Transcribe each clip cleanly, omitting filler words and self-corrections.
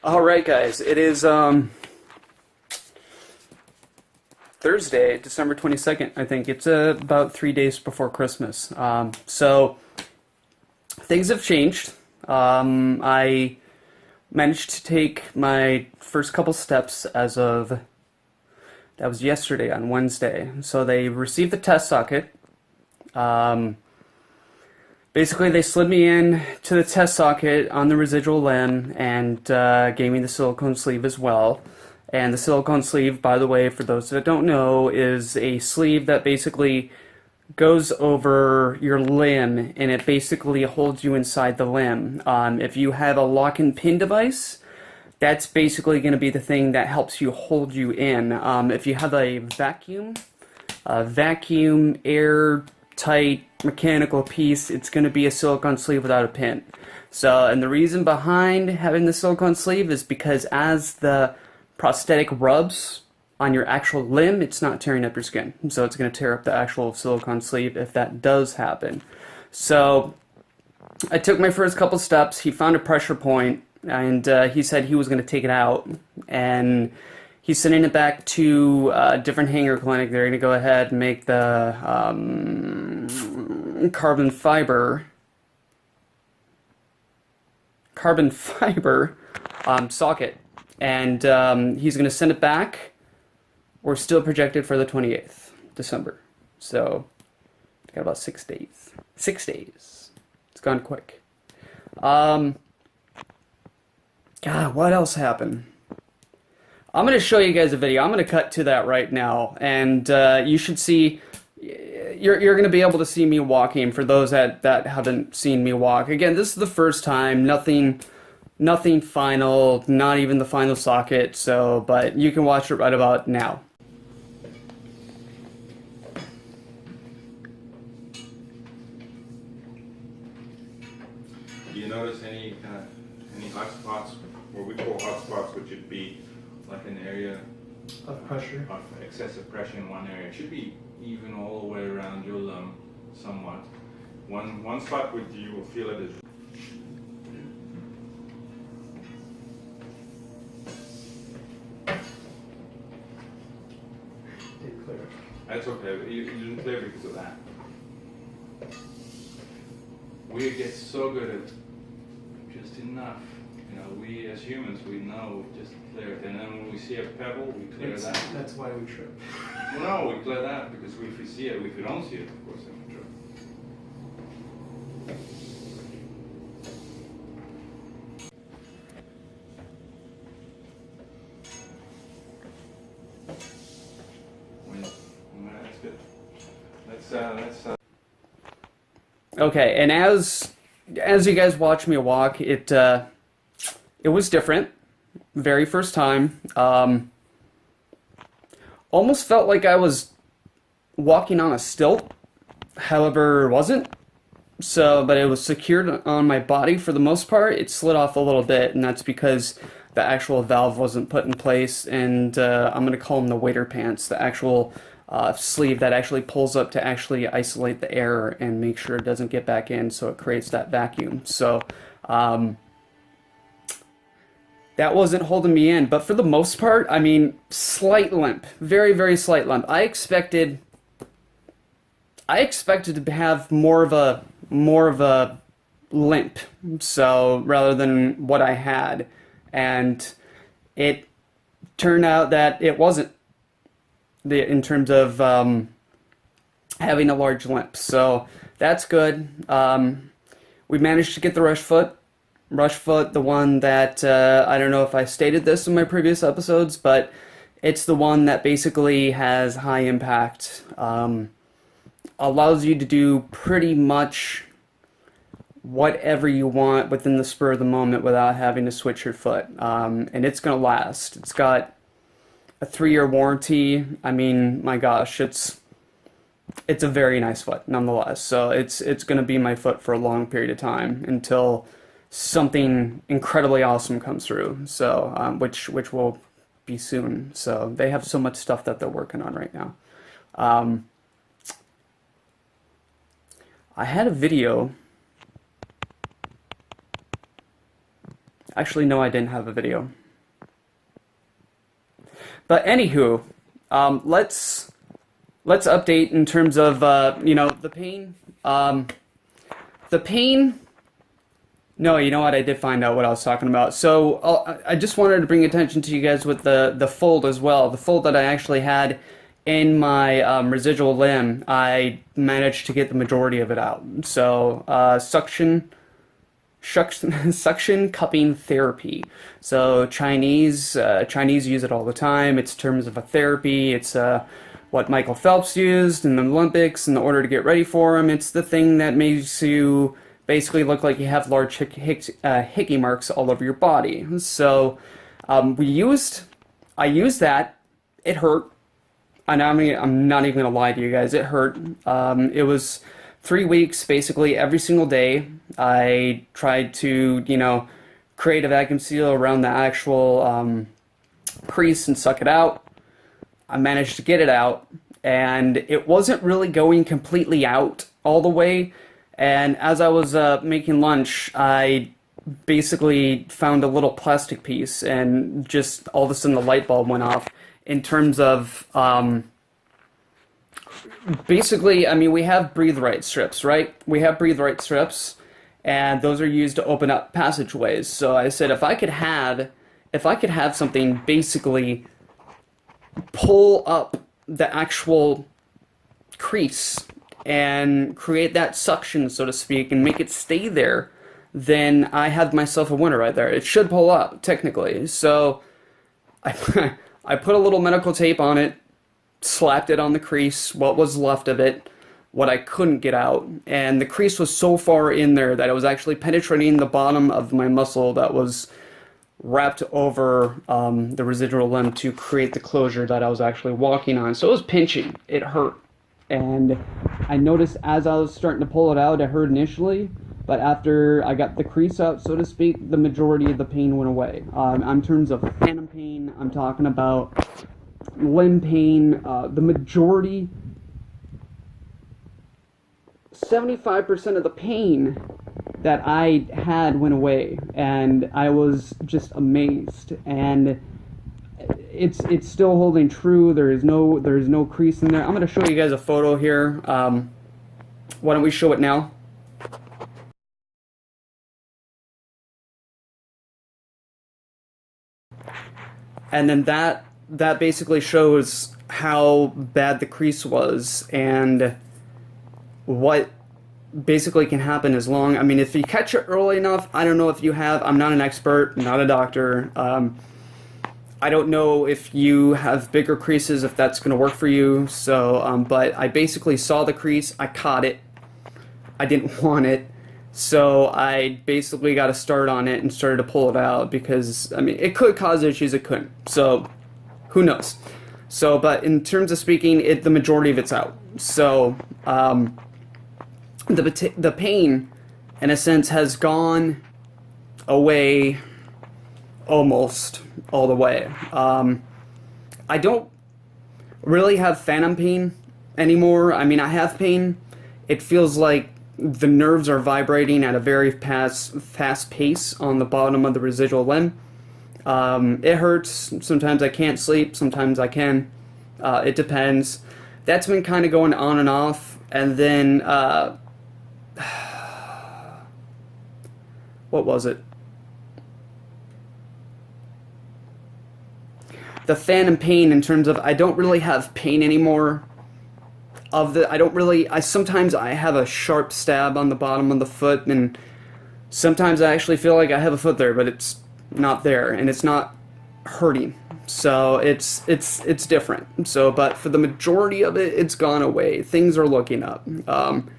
All right, guys. It is Thursday, December 22nd. I think it's about 3 days before Christmas. So things have changed. I managed to take my first couple steps as of that was yesterday on Wednesday. So they received the test socket. Basically, they slid me in to the test socket on the residual limb and gave me the silicone sleeve as well. And the silicone sleeve, by the way, for those that don't know, is a sleeve that basically goes over your limb and it basically holds you inside the limb. If you have a lock and pin device, that's basically going to be the thing that helps you hold you in. If you have a vacuum airtight mechanical piece, it's going to be a silicone sleeve without a pin. So, and the reason behind having the silicone sleeve is because as the prosthetic rubs on your actual limb, it's not tearing up your skin. So it's going to tear up the actual silicone sleeve if that does happen. So I took my first couple steps. He found a pressure point and he said he was going to take it out. And he's sending it back to a different hanger clinic. They're going to go ahead and make the carbon fiber socket. And he's going to send it back. We're still projected for the 28th December. So, got about 6 days. 6 days. It's gone quick. God, what else happened? I'm going to show you guys a video. I'm going to cut to that right now. And you should see, you're going to be able to see me walking for those that haven't seen me walk. Again, this is the first time. Nothing final, not even the final socket. So, but you can watch it right about now. Do you notice any hot spots, what we call hot spots, which would be like an area Of pressure. of excessive pressure in one area? It should be even all the way around your lung, somewhat. One spot where you will feel it is. That's okay, but you didn't clear because of that. We get so good at just enough. You know, we as humans, we know just clear it. And then when we see a pebble, we clear that. That's why we trip. No, we clear that because if we see it, if we don't see it, of course, then we trip. That's good. Let's Okay, and as you guys watch me walk, it was different. Very first time. Almost felt like I was walking on a stilt. However, it wasn't. So, but it was secured on my body for the most part. It slid off a little bit, and that's because the actual valve wasn't put in place. And I'm going to call them the waiter pants, the actual sleeve that actually pulls up to actually isolate the air and make sure it doesn't get back in, so it creates that vacuum. So that wasn't holding me in, but for the most part, I mean, slight limp, very, very slight limp. I expected to have more of a limp, so rather than what I had, and it turned out that it wasn't. In terms of having a large limp, so that's good. We managed to get the rush foot, the one that I don't know if I stated this in my previous episodes, but it's the one that basically has high impact, allows you to do pretty much whatever you want within the spur of the moment without having to switch your foot, and it's gonna last. It's got a 3-year warranty. I mean, my gosh, it's a very nice foot nonetheless. So it's going to be my foot for a long period of time until something incredibly awesome comes through. So which will be soon. So they have so much stuff that they're working on right now. I had a video Actually, no, I didn't have a video. But anywho, let's update in terms of you know, the pain. The pain. No, you know what? I did find out what I was talking about. So I just wanted to bring attention to you guys with the fold as well. The fold that I actually had in my residual limb, I managed to get the majority of it out. So suction cupping therapy. So Chinese use it all the time. It's terms of a therapy. It's what Michael Phelps used in the Olympics in order to get ready for him. It's the thing that makes you basically look like you have large hickey marks all over your body. So I used that. It hurt. And I'm not even gonna lie to you guys. It hurt. It was 3 weeks, basically every single day. I tried to, you know, create a vacuum seal around the actual crease and suck it out. I managed to get it out, and it wasn't really going completely out all the way. And as I was making lunch, I basically found a little plastic piece, and just all of a sudden the light bulb went off in terms of basically, I mean, we have breathe right strips, right? We have breathe right strips, and those are used to open up passageways. So I said if I could have something basically pull up the actual crease and create that suction, so to speak, and make it stay there, then I had myself a winner right there. It should pull up, technically. So I, I put a little medical tape on it, slapped it on the crease, what was left of it, what I couldn't get out, and the crease was so far in there that it was actually penetrating the bottom of my muscle that was wrapped over the residual limb to create the closure that I was actually walking on. So it was pinching. It hurt. And I noticed as I was starting to pull it out, it hurt initially, but after I got the crease out, so to speak, the majority of the pain went away. In terms of phantom pain, I'm talking about limb pain, the majority, 75% of the pain that I had went away, and I was just amazed. And it's still holding true. There is no crease in there. I'm going to show you guys a photo here. Why don't we show it now? And then that basically shows how bad the crease was and what basically can happen as long, I mean, if you catch it early enough. I don't know if you have, I'm not an expert, not a doctor. I don't know if you have bigger creases, if that's going to work for you. So, but I basically saw the crease, I caught it, I didn't want it, so I basically got a start on it and started to pull it out because, I mean, it could cause issues, it couldn't. So, who knows? So, but in terms of speaking, the majority of it's out. So, the pain, in a sense, has gone away almost all the way. I don't really have phantom pain anymore. I mean, I have pain. It feels like the nerves are vibrating at a very fast pace on the bottom of the residual limb. It hurts. Sometimes I can't sleep. Sometimes I can. It depends. That's been kind of going on and off. And then, what was it? The phantom pain in terms of I don't really have pain anymore. Sometimes I have a sharp stab on the bottom of the foot, and sometimes I actually feel like I have a foot there, but it's not there, and it's not hurting. So it's different. So, but for the majority of it, it's gone away. Things are looking up. I'm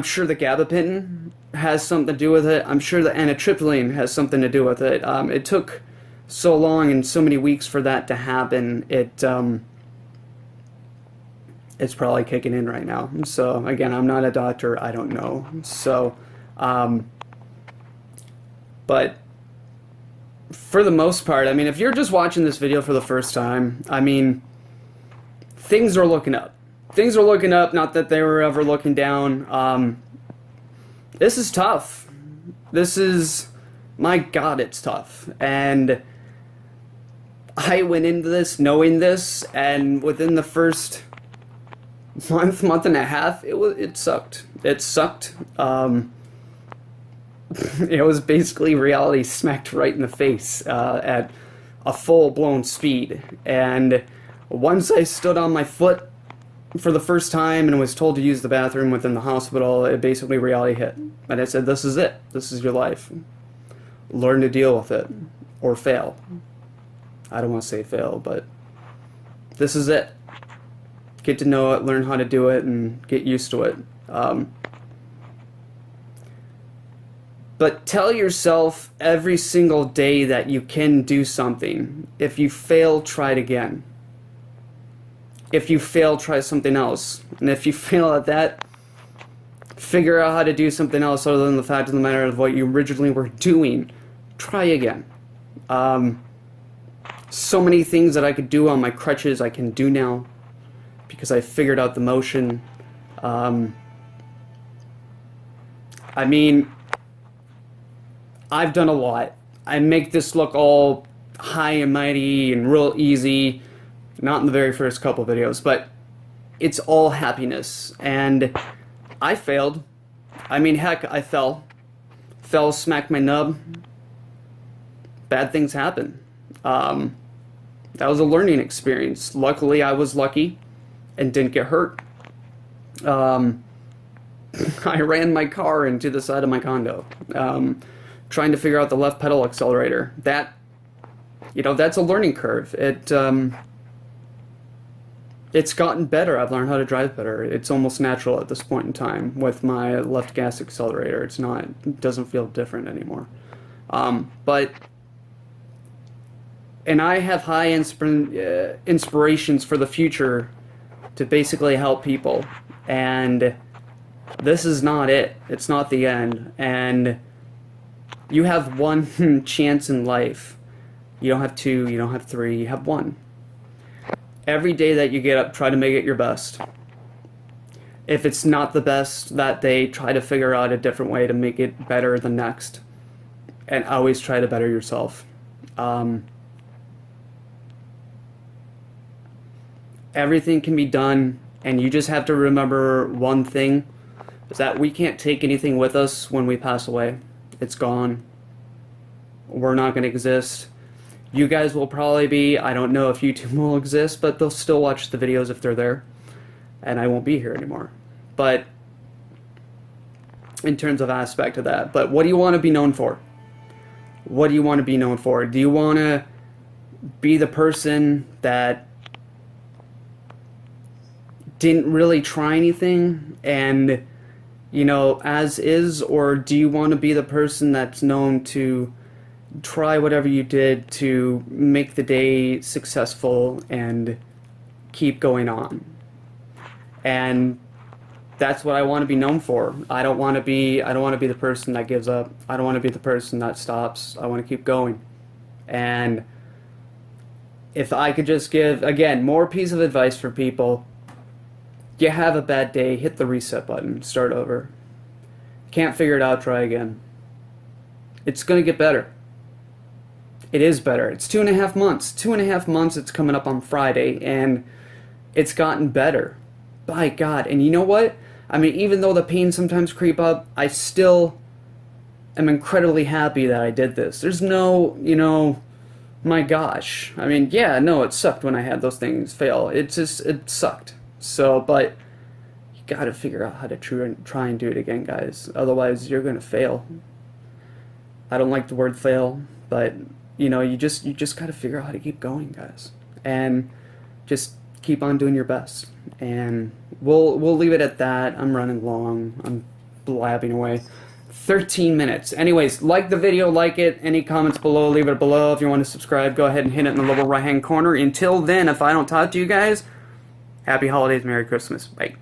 sure the gabapentin has something to do with it. I'm sure the amitriptyline has something to do with it. It took so long and so many weeks for that to happen. It's probably kicking in right now. So again, I'm not a doctor. I don't know. So, but for the most part, I mean, if you're just watching this video for the first time, I mean, things are looking up. Things are looking up, not that they were ever looking down. This is tough. This is My God, it's tough. And I went into this knowing this, and within the first month and a half, it sucked. It sucked. It was basically reality smacked right in the face at a full-blown speed. And once I stood on my foot for the first time and was told to use the bathroom within the hospital, it basically reality hit. And I said, this is it. This is your life. Learn to deal with it, or fail. I don't want to say fail, but this is it. Get to know it, learn how to do it, and get used to it. But tell yourself every single day that you can do something. If you fail, try it again. If you fail, try something else. And if you fail at that, figure out how to do something else other than the fact of the matter of what you originally were doing. Try again. So many things that I could do on my crutches I can do now because I figured out the motion. I mean, I've done a lot. I make this look all high and mighty and real easy, not in the very first couple videos, but it's all happiness. And I failed. I mean, heck, I fell, smacked my nub. Bad things happen. That was a learning experience. Luckily, I was lucky and didn't get hurt. I ran my car into the side of my condo, trying to figure out the left pedal accelerator. That, that's a learning curve. It's gotten better. I've learned how to drive better. It's almost natural at this point in time with my left gas accelerator. It doesn't feel different anymore. And I have high inspirations for the future to basically help people. And this is not it. It's not the end. And you have one chance in life. You don't have two, you don't have three, you have one. Every day that you get up, try to make it your best. If it's not the best that day, try to figure out a different way to make it better the next. And always try to better yourself. Everything can be done, and you just have to remember one thing, is that we can't take anything with us when we pass away. It's gone. We're not going to exist. You guys will probably be, I don't know if YouTube will exist, but they'll still watch the videos if they're there, and I won't be here anymore. But in terms of aspect of that, but what do you want to be known for? What do you want to be known for? Do you want to be the person that didn't really try anything and, as is, or do you want to be the person that's known to try whatever you did to make the day successful and keep going on? And that's what I want to be known for. I don't want to be the person that gives up. I don't want to be the person that stops. I want to keep going. And if I could just give, again, more piece of advice for people: you have a bad day, hit the reset button, start over. Can't figure it out, try again. It's going to get better. It is better. It's 2.5 months. 2.5 months, it's coming up on Friday, and it's gotten better. By God. And you know what? I mean, even though the pain sometimes creep up, I still am incredibly happy that I did this. There's no, my gosh. I mean, yeah, no, it sucked when I had those things fail. It sucked. So, but you gotta figure out how to try and do it again, guys. Otherwise, you're gonna fail. I don't like the word fail, but you just gotta figure out how to keep going, guys, and just keep on doing your best. And we'll leave it at that. I'm running long. I'm blabbing away. 13 minutes. Anyways, like the video, like it. Any comments below, leave it below. If you want to subscribe, go ahead and hit it in the lower right-hand corner. Until then, if I don't talk to you guys, happy holidays, Merry Christmas. Bye.